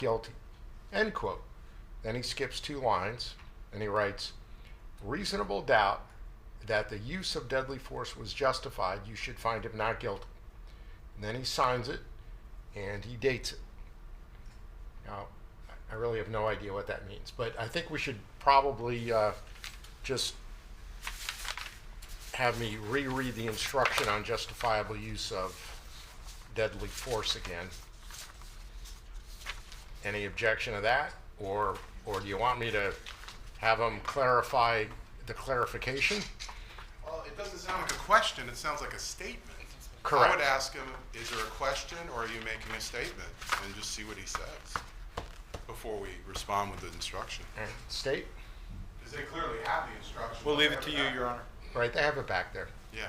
guilty, end quote. Then he skips 2 lines and he writes, reasonable doubt that the use of deadly force was justified, you should find him not guilty. And then he signs it and he dates it. Now, I really have no idea what that means, but I think we should probably just have me reread the instruction on justifiable use of deadly force again. Any objection to that? Or do you want me to have him clarify the clarification? Well, it doesn't sound like a question, it sounds like a statement. Correct. I would ask him, is there a question or are you making a statement? And just see what he says before we respond with the instruction. And state? Because they clearly have the instruction. We'll leave it to you, Your Honor. Right, they have it back there. Yeah.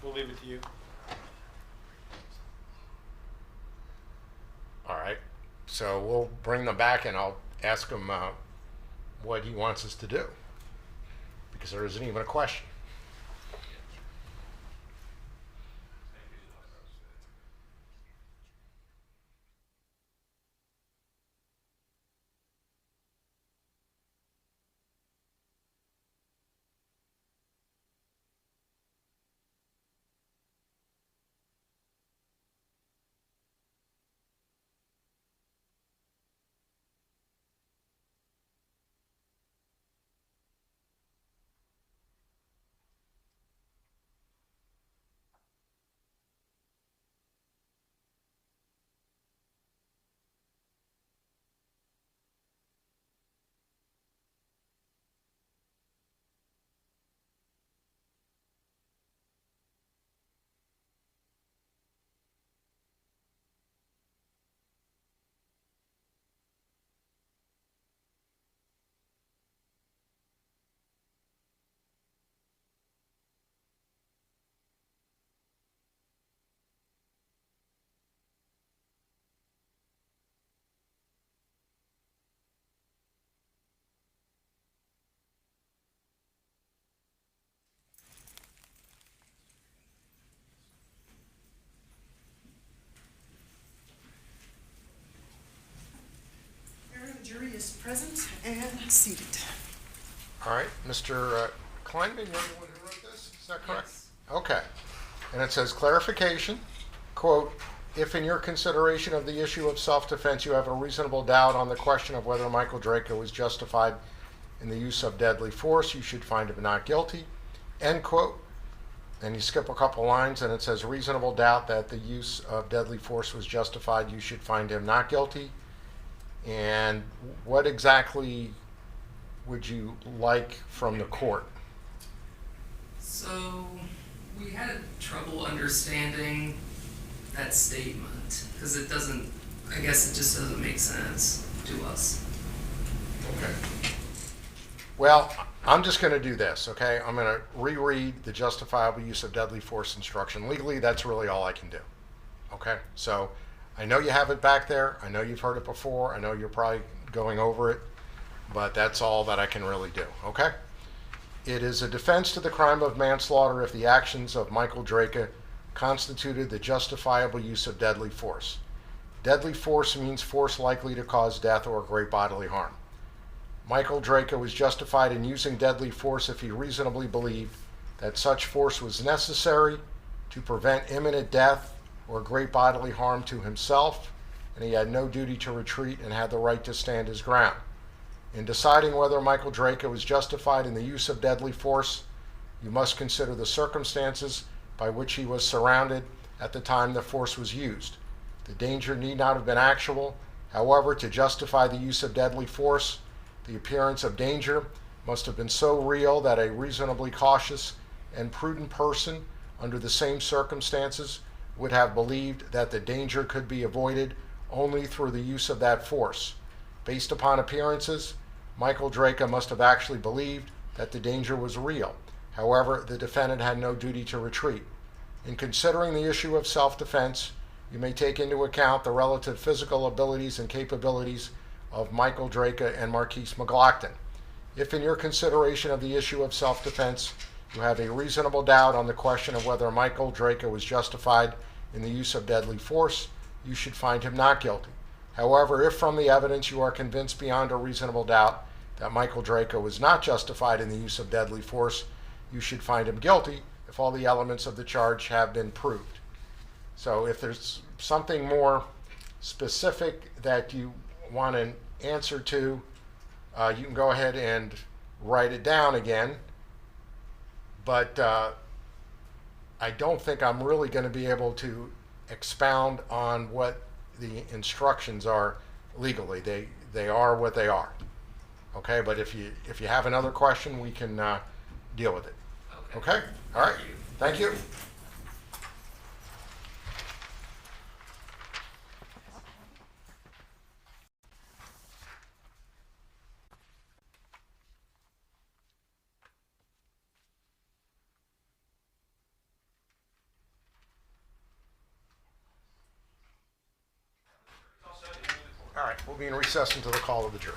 We'll leave it to you. All right. So we'll bring them back and I'll ask him what he wants us to do, because there isn't even a question. The jury is present and seated. All right, Mr. Kleinman, you're the one who wrote this? Is that correct? Yes. Okay. And it says clarification, quote, if in your consideration of the issue of self-defense you have a reasonable doubt on the question of whether Michael Draco was justified in the use of deadly force, you should find him not guilty, end quote. And you skip a couple lines and it says reasonable doubt that the use of deadly force was justified, you should find him not guilty. And what exactly would you like from the court? So, we had trouble understanding that statement because it doesn't, I guess it just doesn't make sense to us. Okay. Well, I'm just going to do this, okay? I'm going to reread the justifiable use of deadly force instruction. Legally, that's really all I can do, okay? So I know you have it back there. I know you've heard it before. I know you're probably going over it, but that's all that I can really do, okay? It is a defense to the crime of manslaughter if the actions of Michael Draca constituted the justifiable use of deadly force. Deadly force means force likely to cause death or great bodily harm. Michael Draca was justified in using deadly force if he reasonably believed that such force was necessary to prevent imminent death or great bodily harm to himself, and he had no duty to retreat and had the right to stand his ground. In deciding whether Michael Draca was justified in the use of deadly force, you must consider the circumstances by which he was surrounded at the time the force was used. The danger need not have been actual. However, to justify the use of deadly force, the appearance of danger must have been so real that a reasonably cautious and prudent person under the same circumstances would have believed that the danger could be avoided only through the use of that force. Based upon appearances, Michael Draca must have actually believed that the danger was real. However, the defendant had no duty to retreat. In considering the issue of self-defense, you may take into account the relative physical abilities and capabilities of Michael Draca and Marquise McGlockton. If in your consideration of the issue of self-defense, you have a reasonable doubt on the question of whether Michael Draca was justified in the use of deadly force, you should find him not guilty. However, if from the evidence you are convinced beyond a reasonable doubt that Michael Draco was not justified in the use of deadly force, you should find him guilty if all the elements of the charge have been proved. So if there's something more specific that you want an answer to, you can go ahead and write it down again. But I don't think I'm really going to be able to expound on what the instructions are legally. They are what they are. Okay, but if you have another question, we can deal with it. Okay? All right. Thank you. All right, we'll be in recess until the call of the jury.